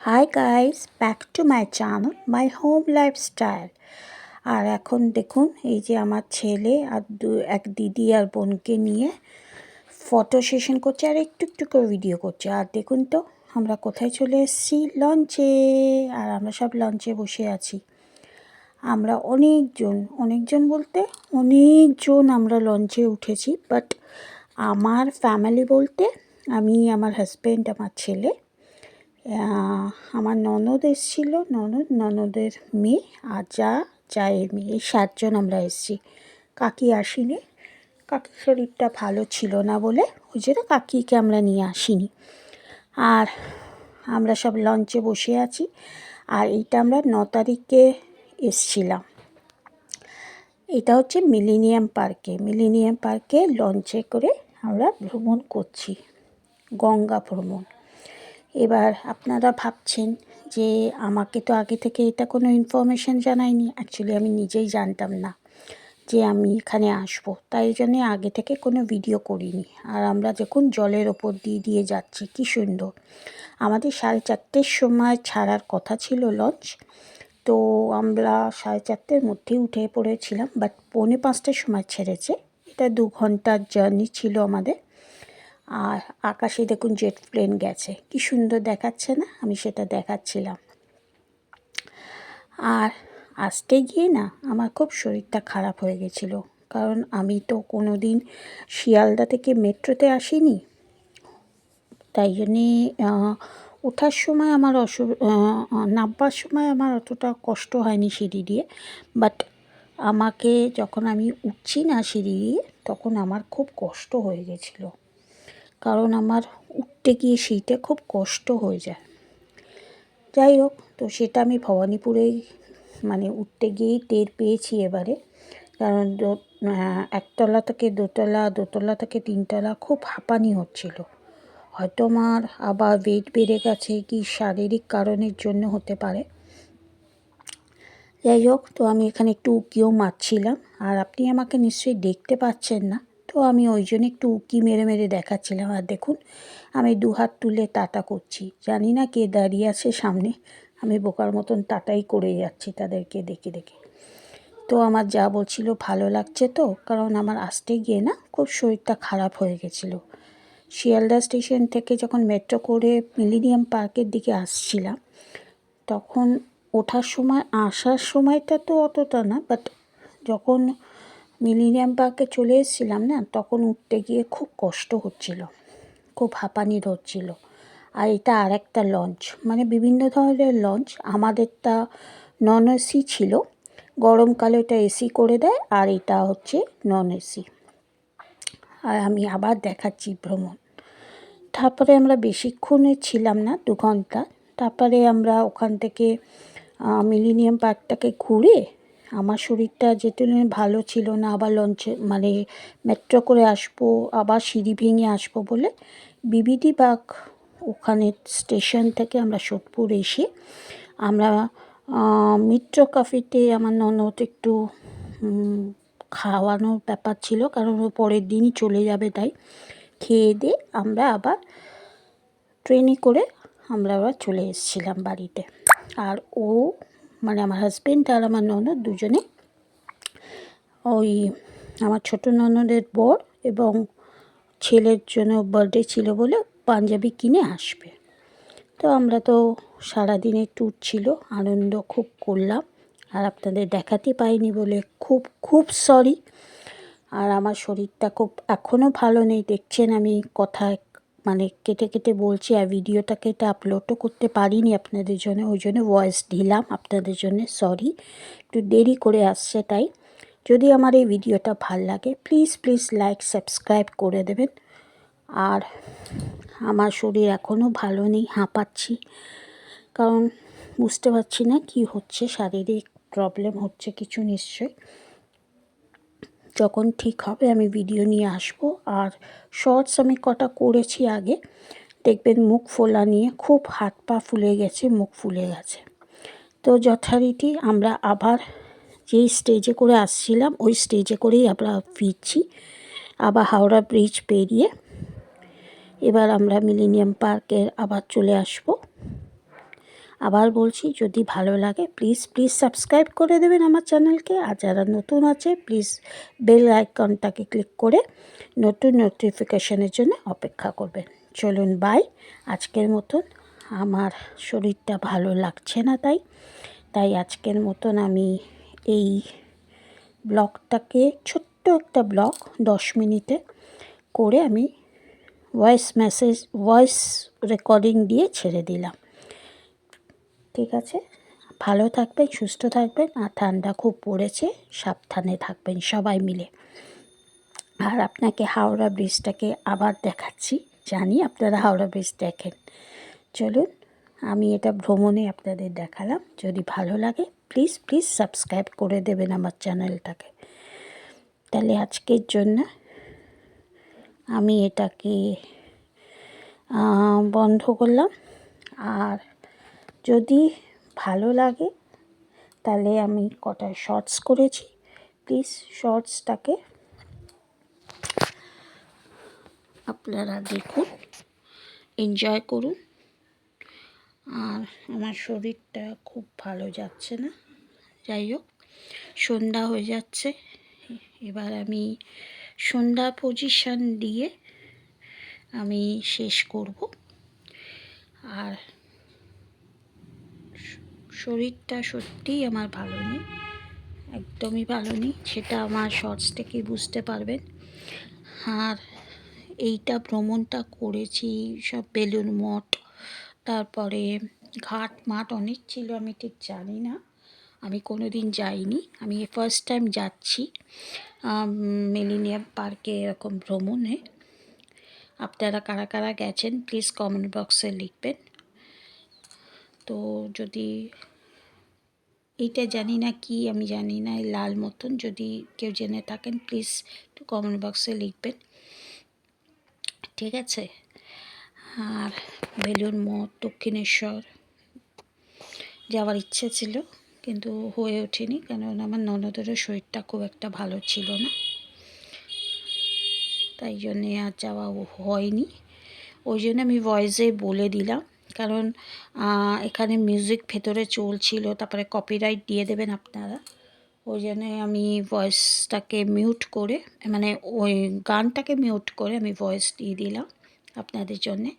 High guys, back to my channel my home lifestyle. আর এখন দেখুন, এই যে আমার ছেলে আর এক দিদি আর বোনকে নিয়ে ফটো সেশন করছে আর একটু একটু করে ভিডিও করছে। আর দেখুন তো আমরা কোথায় চলে এসেছি, লঞ্চে। আর আমরা সব লঞ্চে বসে আছি। আমরা অনেকজন বলতে অনেকজন আমরা লঞ্চে উঠেছি। বাট আমার ফ্যামিলি বলতে আমি, আমার হাজব্যান্ড, আমার ছেলে, আমার ননদ এসেছিল, ননদের মেয়ে আর জায়ের মেয়ে, এই 7জন আমরা এসেছি। কাকি আসিনি, কাকির শরীরটা ভালো ছিল না বলে ওই জন্য কাকিকে আমরা নিয়ে আসিনি। আর আমরা সব লঞ্চে বসে আছি। আর এইটা আমরা 9 তারিখে এসছিলাম। এটা হচ্ছে মিলেনিয়াম পার্কে লঞ্চে করে আমরা ভ্রমণ করছি, গঙ্গা ভ্রমণ। এবার আপনারা ভাবছেন যে আমাকে তো আগে থেকে এটা কোনো ইনফরমেশান জানায়নি। অ্যাকচুয়ালি আমি নিজেই জানতাম না যে আমি এখানে আসবো, তাই জন্যে আগে থেকে কোনো ভিডিও করিনি। আর আমরা দেখুন জলের ওপর দিয়ে যাচ্ছি, কি সুন্দর। আমাদের 4:30-র সময় ছাড়ার কথা ছিল লঞ্চ, তো আমরা 4:30-র মধ্যেই উঠে পড়েছিলাম। বাট 4:45-র সময় ছেড়েছে। এটা 2 ঘন্টার জার্নি ছিল আমাদের। আর আকাশে দেখুন জেট প্লেন গেছে, কি সুন্দর দেখাচ্ছে না, আমি সেটা দেখাচ্ছিলাম। আর আসতে গিয়ে না আমার খুব শরীরটা খারাপ হয়ে গেছিলো, কারণ আমি তো কোনো দিন শিয়ালদা থেকে মেট্রোতে আসিনি। তাই জন্যে ওঠার সময় আমার নামবার সময় আমার অতটা কষ্ট হয়নি সিঁড়ি দিয়ে। বাট আমাকে যখন আমি উঠছি না সিঁড়ি দিয়ে, তখন আমার খুব কষ্ট হয়ে গেছিলো, কারণ আমার উঠতে গিয়ে সিটে খুব কষ্ট হয়ে যায়। যাই হোক, তো সেটা আমি ভবানীপুরেই উঠতে গিয়েই টের পেয়েছি এবারে। কারণ একতলা থেকে দোতলা, দোতলা থেকে 3তলা খুব হাঁপানি হচ্ছিল। হয়তো আমার আবার ওয়েট বেড়ে গেছে কি শারীরিক কারণের জন্য হতে পারে। যাই হোক, তো আমি এখানে একটু উঁকিও মারছিলাম। আর আপনি আমাকে নিশ্চয়ই দেখতে পাচ্ছেন না, তো আমি ওই জন্য একটু উঁকি মেরে দেখাচ্ছিলাম। আর দেখুন, আমি 2 হাত তুলে টাটা করছি। জানি না কে দাঁড়িয়ে আছে সামনে, আমি বোকার মতন টাটাই করে যাচ্ছি তাদেরকে দেখে। তো আমার যা বলছিল ভালো লাগছে তো, কারণ আমার আসতে গিয়ে না খুব শরীরটা খারাপ হয়ে গেছিলো। শিয়ালদা স্টেশন থেকে যখন মেট্রো করে মিলেনিয়াম পার্কের দিকে আসছিলাম, তখন ওঠার সময়, আসার সময়টা তো অতটা না, বাট যখন মিলেনিয়াম পার্কে চলে এসেছিলাম না, তখন উঠতে গিয়ে খুব কষ্ট হচ্ছিল, খুব হাঁপানি ধরছিল। আর এটা আর একটা লঞ্চ, বিভিন্ন ধরনের লঞ্চ। আমাদেরটা নন এসি ছিল, গরমকালে ওটা এসি করে দেয়, আর এটা হচ্ছে নন এসি। আর আমি আবার দেখাচ্ছি ভ্রমণ। তারপরে আমরা বেশিক্ষণে ছিলাম না, 2 ঘন্টা। তারপরে আমরা ওখান থেকে মিলেনিয়াম পার্কটাকে ঘুরে, আমার শরীরটা যেহেতু ভালো ছিল না, আবার লঞ্চে মেট্রো করে আসবো, আবার সিঁড়ি ভেঙে আসবো বলে বিবিধি বাগ ওখানে স্টেশন থেকে আমরা সোদপুর এসে আমরা মিত্র ক্যাফেতে আমার ননদ একটু খাওয়ানোর ব্যাপার ছিল, কারণ ও পরের দিনই চলে যাবে, তাই খেয়ে দিয়ে আমরা আবার ট্রেনে করে আমরা আবার চলে এসেছিলাম বাড়িতে। আর ও আমার হাজব্যান্ড আর আমার ননদ দুজনে ওই আমার ছোটো ননদের বর এবং ছেলের জন্য বার্থডে ছিল বলে পাঞ্জাবি কিনে আসবে। তো আমরা তো সারাদিনের ট্যুর ছিল, আনন্দ খুব করলাম। আর আপনাদের দেখাতে পাইনি বলে খুব সরি। আর আমার শরীরটা খুব এখনও ভালো নেই, দেখছেন আমি কথায় কেটে বলছি। আর ভিডিওটাকে এটা আপলোডও করতে পারিনি আপনাদের জন্য, ওই জন্য ভয়েস দিলাম আপনাদের জন্য, সরি। একটু দেরি করে আসছে তাই। যদি আমার এই ভিডিওটা ভাল লাগে, প্লিজ লাইক সাবস্ক্রাইব করে দেবেন। আর আমার শরীর এখনও ভালো নেই, হাঁপাচ্ছি, কারণ বুঝতে পারছি না কি হচ্ছে, শারীরিক প্রবলেম হচ্ছে কিছু নিশ্চয়ই। যখন ঠিক হবে আমি ভিডিও নিয়ে আসবো। আর শর্টস আমি কটা করেছি আগে, দেখবেন মুখ ফোলা নিয়ে, খুব হাত পা ফুলে গেছে, মুখ ফুলে গেছে। তো যথারীতি আমরা আবার যেই স্টেজে করে আসছিলাম ওই স্টেজে করেই আমরা ফিরছি, আবার হাওড়া ব্রিজ পেরিয়ে। এবার আমরা মিলেনিয়াম পার্কের আবার চলে আসব। আবার বলছি, যদি ভালো লাগে প্লিজ সাবস্ক্রাইব করে দেবেন আমার চ্যানেলকে। আর যারা নতুন আছে প্লিজ বেল আইকনটাকে ক্লিক করে নতুন নোটিফিকেশনের জন্য অপেক্ষা করবেন। চলুন বাই। আজকের মতন আমার শরীরটা ভালো লাগছে না, তাই আজকের মতন আমি এই ব্লগটাকে, ছোট্ট একটা ব্লগ 10 মিনিটে করে আমি ভয়েস রেকর্ডিং দিয়ে ছেড়ে দিলাম। ঠিক আছে, ভালো থাকবেন, সুস্থ থাকবেন। আর ঠান্ডা খুব পড়েছে, সাবধানে থাকবেন সবাই মিলে। আর আপনাকে হাওড়া ব্রিজটাকে আবার দেখাচ্ছি, জানি আপনারা হাওড়া ব্রিজ দেখেন। চলুন, আমি এটা ভ্রমণে আপনাদের দেখালাম। যদি ভালো লাগে প্লিজ সাবস্ক্রাইব করে দেবেন আমার চ্যানেলটাকে। তাহলে আজকের জন্য আমি এটাকে বন্ধ করলাম। আর যদি ভালো লাগে তাহলে আমি কটা শর্টস করেছি, প্লিজ শর্টসটাকে আপনারা দেখুন, এনজয় করুন। আর আমার শরীরটা খুব ভালো যাচ্ছে না, যাই হোক সন্ধ্যা হয়ে যাচ্ছে। এবার আমি সন্ধ্যা পজিশন দিয়ে আমি শেষ করব। আর শরীরটা সত্যিই আমার ভালো নেই, একদমই ভালো নেই, সেটা আমার শর্টস থেকে বুঝতে পারবেন। আর এইটা ভ্রমণটা করেছি সব বেলুড় মঠ, তারপরে ঘাট মাঠ অনেক ছিল, আমি ঠিক জানি না, আমি কোনো দিন যাইনি, আমি ফার্স্ট টাইম যাচ্ছি মিলেনিয়াম পার্কে এরকম ভ্রমণে। আপনারা কারা কারা গেছেন প্লিজ কমেন্ট বক্সে লিখবেন। তো যদি এইটা জানি না কি, আমি জানি না, এই লাল মতন, যদি কেউ জেনে থাকেন প্লিজ একটু কমেন্ট বক্সে লিখবেন, ঠিক আছে। আর বেলুড় মঠ, দক্ষিণেশ্বর যাওয়ার ইচ্ছে ছিল কিন্তু হয়ে ওঠেনি, কারণ আমার ননদেরও শরীরটা খুব একটা ভালো ছিল না, তাই জন্যে আর যাওয়া হয়নি। ওই জন্য আমি ভয়েসে বলে দিলাম, কারণ এখানে মিউজিক ভেতরে চলছিল, তারপরে কপিরাইট দিয়ে দেবেন আপনারা। ওই জন্যে আমি ভয়েসটাকে মিউট করে, মানে ওই গানটাকে মিউট করে আমি ভয়েস দিয়ে দিলাম আপনাদের জন্যে।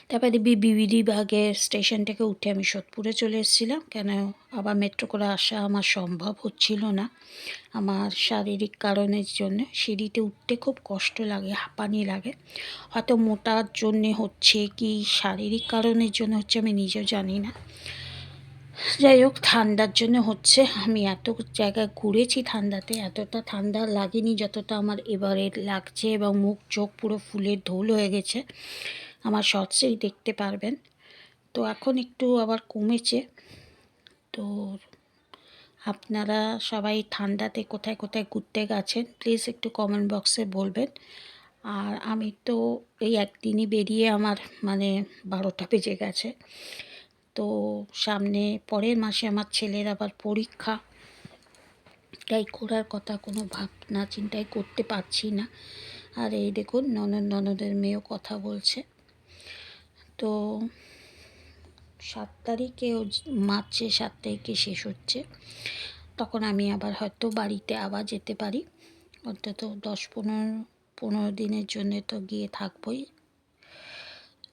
তারপরে বিবিডি বাগের স্টেশন থেকে উঠে আমি সোদপুরে চলে এসেছিলাম, কেন আবার মেট্রো করে আসা আমার সম্ভব হচ্ছিল না আমার শারীরিক কারণের জন্য। সিঁড়িতে উঠতে খুব কষ্ট লাগে, হাঁপানি লাগে, হয়তো মোটার জন্যে হচ্ছে কি শারীরিক কারণের জন্য হচ্ছে আমি নিজেও জানি না। যাই হোক, ঠান্ডার জন্য হচ্ছে। আমি এত জায়গায় ঘুরেছি ঠান্ডাতে, এতটা ঠান্ডা লাগেনি যতটা আমার এবারে লাগছে, এবং মুখ চোখ পুরো ফুলের ঢোল হয়ে গেছে, আমার শর্টসেই দেখতে পারবেন। তো এখন একটু আবার কমেছে। তো আপনারা সবাই ঠান্ডাতে কোথায় কোথায় ঘুরতে গেছেন প্লিজ একটু কমেন্ট বক্সে বলবেন। আর আমি তো এই একদিনই বেরিয়ে আমার মানে 12টা বেজে গেছে। তো সামনে পরের মাসে আমার ছেলের আবার পরীক্ষা, তাই ঘোরার কথা কোনো ভাবনা চিন্তাই করতে পারছি না। আর এই দেখুন ননদের মেয়েও কথা বলছে। তো 7 তারিখে মার্চে 7 তারিখে শেষ হচ্ছে, তখন আমি আবার হয়তো বাড়িতে আবার যেতে পারি, অন্তত 10-15 দিনের জন্য তো গিয়ে থাকবই।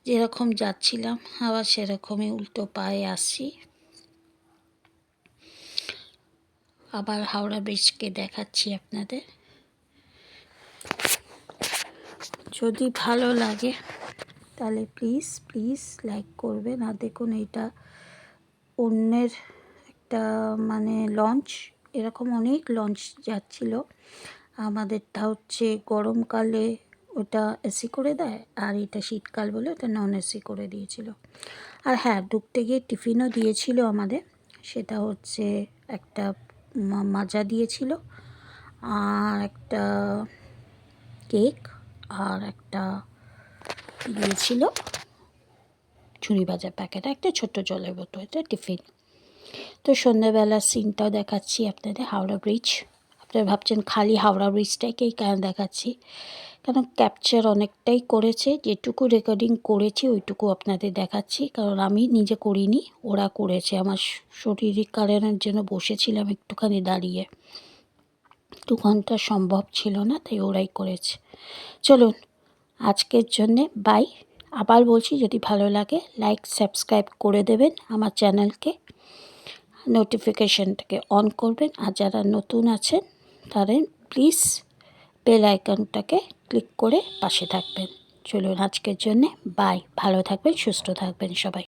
যেরকম যাচ্ছিলাম আবার সেরকমই উল্টো পায়ে আসছি। আবার হাওড়া ব্রিজকে দেখাচ্ছি আপনাদের। যদি ভালো লাগে তাহলে প্লিজ লাইক করবেন। আর দেখুন, এইটা অন্যের একটা মানে লঞ্চ, এরকম অনেক লঞ্চ যাচ্ছিল। আমাদেরটা হচ্ছে গরমকালে ওটা এসি করে দেয়, আর এটা শীতকাল বলে ওটা নন এসি করে দিয়েছিল। আর হ্যাঁ, ঢুকতে গিয়ে টিফিনও দিয়েছিল আমাদের, সেটা হচ্ছে একটা মাজা দিয়েছিল, আর একটা কেক, আর একটা দিয়েছিল ঝুড়ি ভাজা প্যাকেট, একটা ছোট্ট জলের বোতল, এটা টিফিন। তো সন্ধ্যাবেলার সিনটাও দেখাচ্ছি আপনাদের, হাওড়া ব্রিজ। আপনারা ভাবছেন খালি হাওড়া ব্রিজটাকেই কেন দেখাচ্ছি, কারণ ক্যাপচার অনেকটাই করেছে, যেটুকু রেকর্ডিং করেছি ওইটুকু আপনাদের দেখাচ্ছি, কারণ আমি নিজে করিনি, ওরা করেছে। আমার শরীরিক কারণের জন্য বসেছিলাম একটুখানি দাঁড়িয়ে, 2 ঘন্টা সম্ভব ছিল না, তাই ওরাই করেছে। চলুন আজকের জন্যে বাই। আবার বলছি, যদি ভালো লাগে লাইক সাবস্ক্রাইব করে দেবেন আমার চ্যানেলকে, নোটিফিকেশানটাকে অন করবেন, আর যারা নতুন আছেন তারা প্লিজ বেল আইকনটাকে ক্লিক করে পাশে থাকবেন। চলুন আজকের জন্যে বাই। ভালো থাকবেন, সুস্থ থাকবেন সবাই।